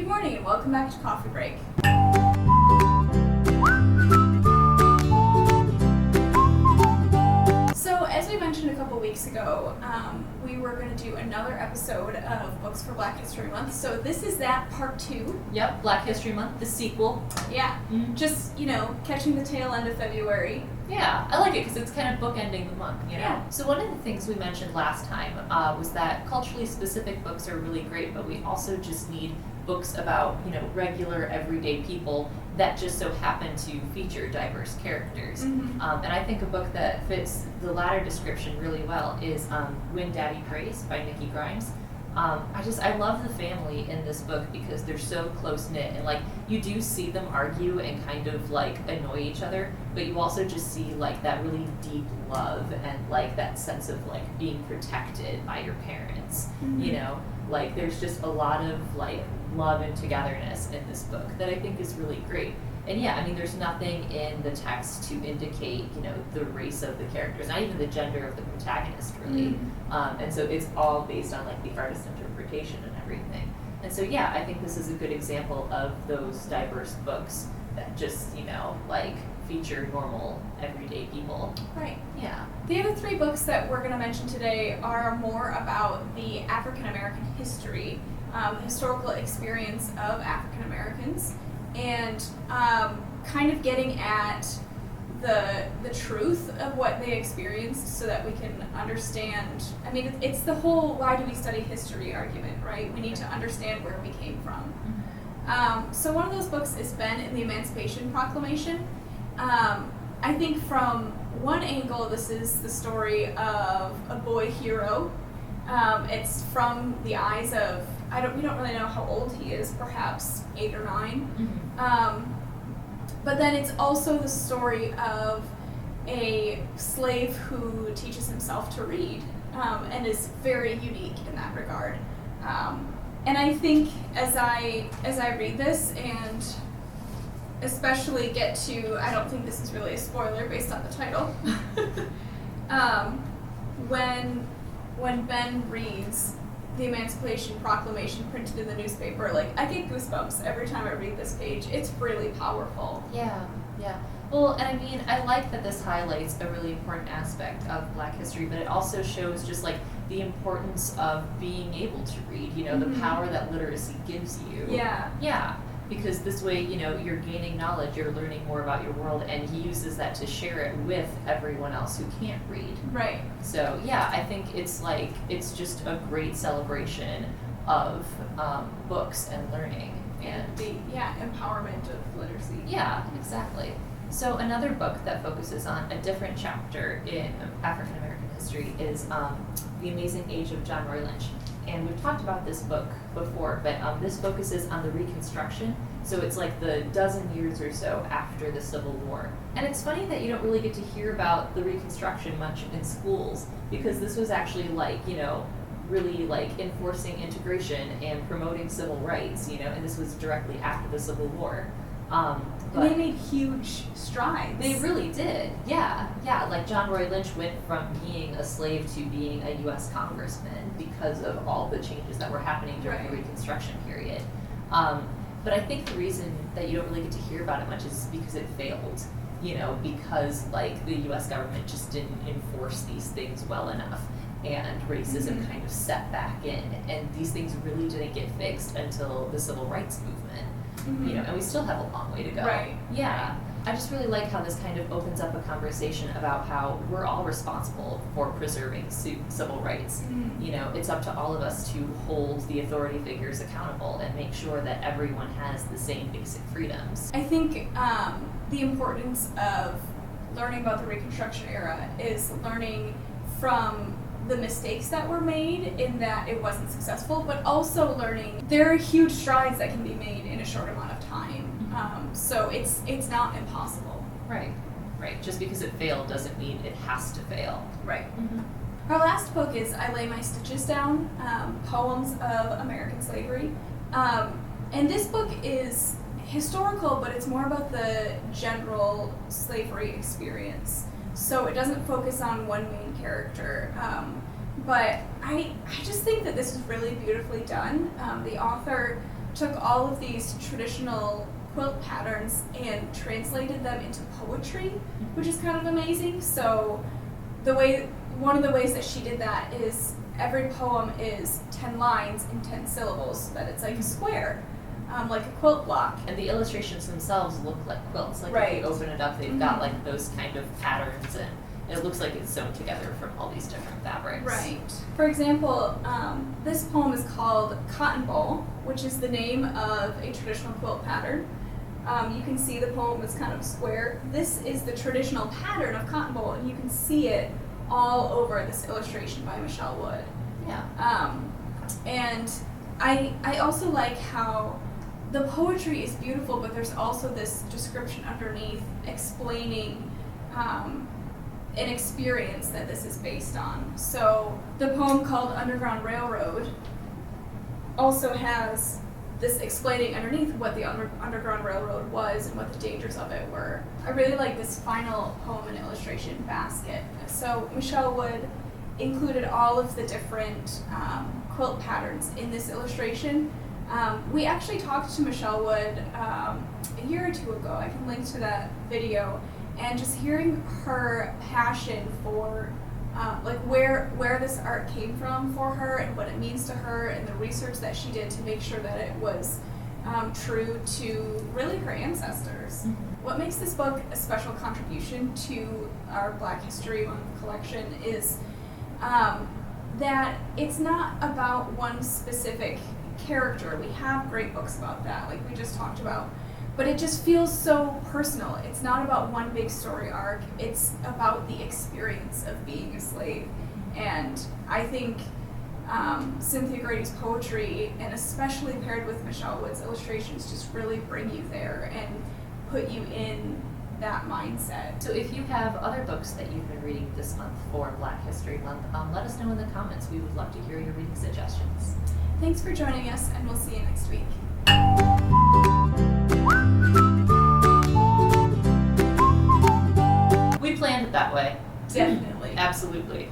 Good morning and welcome back to Coffee Break. So as we mentioned a couple weeks ago, we were going to do another episode of Books for Black History Month. So this is that part 2. Yep, Black History Month, the sequel. Yeah, just, catching the tail end of February. Yeah, I like it because it's kind of bookending the month, Yeah. So one of the things we mentioned last time was that culturally specific books are really great, but we also just need books about, regular everyday people that just so happen to feature diverse characters. Mm-hmm. And I think a book that fits the latter description really well is When Daddy Prays by Nikki. I love the family in this book because they're so close-knit, and you do see them argue and kind of annoy each other, but you also just see that really deep love and that sense of being protected by your parents. Mm-hmm. There's just a lot of love and togetherness in this book that I think is really great. And there's nothing in the text to indicate, the race of the characters, not even the gender of the protagonist, really. Mm-hmm. And so it's all based on the artist's interpretation and everything. And so I think this is a good example of those diverse books that just, feature normal, everyday people. Right. Yeah. The other 3 books that we're going to mention today are more about the African American history, historical experience of African Americans, and kind of getting at the truth of what they experienced so that we can understand. It's the whole why do we study history argument, right? We need to understand where we came from. So one of those books is Ben in the Emancipation Proclamation. I think from one angle, this is the story of a boy hero. It's from the eyes of, we don't really know how old he is, perhaps 8 or 9. Mm-hmm. But then it's also the story of a slave who teaches himself to read, and is very unique in that regard. And I think as I read this, and especially get to, I don't think this is really a spoiler based on the title, when Ben reads the Emancipation Proclamation printed in the newspaper, I get goosebumps every time I read this page. It's really powerful. Yeah. Well, and I like that this highlights a really important aspect of Black history, but it also shows just the importance of being able to read, Mm-hmm. the power that literacy gives you. Yeah. Because this way, you're gaining knowledge, you're learning more about your world, and he uses that to share it with everyone else who can't read. Right. So, I think it's just a great celebration of books and learning. And the empowerment of literacy. Yeah, exactly. So another book that focuses on a different chapter in African American history is The Amazing Age of John Roy Lynch. And we've talked about this book before, but this focuses on the Reconstruction. So it's the dozen years or so after the Civil War. And it's funny that you don't really get to hear about the Reconstruction much in schools, because this was actually really enforcing integration and promoting civil rights, and this was directly after the Civil War. But they made huge strides. They really did, yeah. John Roy Lynch went from being a slave to being a U.S. congressman because of all the changes that were happening during the Reconstruction period. But I think the reason that you don't really get to hear about it much is because it failed, because the U.S. government just didn't enforce these things well enough, and racism kind of set back in, and these things really didn't get fixed until the Civil Rights Movement. And we still have a long way to go. Right. Yeah. I just really like how this kind of opens up a conversation about how we're all responsible for preserving civil rights. Mm-hmm. It's up to all of us to hold the authority figures accountable and make sure that everyone has the same basic freedoms. I think the importance of learning about the Reconstruction era is learning from the mistakes that were made in that it wasn't successful, but also learning there are huge strides that can be made in a short amount of time. So it's not impossible. Right. Just because it failed doesn't mean it has to fail. Right. Mm-hmm. Our last book is I Lay My Stitches Down, Poems of American Slavery. And this book is historical, but it's more about the general slavery experience. So it doesn't focus on one main character. But I just think that this is really beautifully done. The author took all of these traditional quilt patterns and translated them into poetry, which is kind of amazing. So one of the ways that she did that is every poem is 10 lines in 10 syllables, so that it's like a square, like a quilt block. And the illustrations themselves look like quilts. Like Right. if you open it up, they've got like those kind of patterns, and it looks like it's sewn together from all these different fabrics. Right. For example, this poem is called Cotton Bowl, which is the name of a traditional quilt pattern. You can see the poem is kind of square. This is the traditional pattern of cotton bowl, and you can see it all over this illustration by Michelle Wood. Yeah. And I also like how the poetry is beautiful, but there's also this description underneath explaining an experience that this is based on. So the poem called Underground Railroad also has this explaining underneath what the Underground Railroad was and what the dangers of it were. I really like this final poem and illustration, Basket. So Michelle Wood included all of the different quilt patterns in this illustration. We actually talked to Michelle Wood a year or two ago. I can link to that video. And just hearing her passion for like where this art came from for her and what it means to her, and the research that she did to make sure that it was true to really her ancestors. Mm-hmm. What makes this book a special contribution to our Black History Month collection is that it's not about one specific character. We have great books about that, like we just talked about. But it just feels so personal. It's not about one big story arc. It's about the experience of being a slave. And I think Cynthia Grady's poetry, and especially paired with Michelle Wood's illustrations, just really bring you there and put you in that mindset. So if you have other books that you've been reading this month for Black History Month, let us know in the comments. We would love to hear your reading suggestions. Thanks for joining us, and we'll see you next week. We planned it that way. Definitely. Absolutely.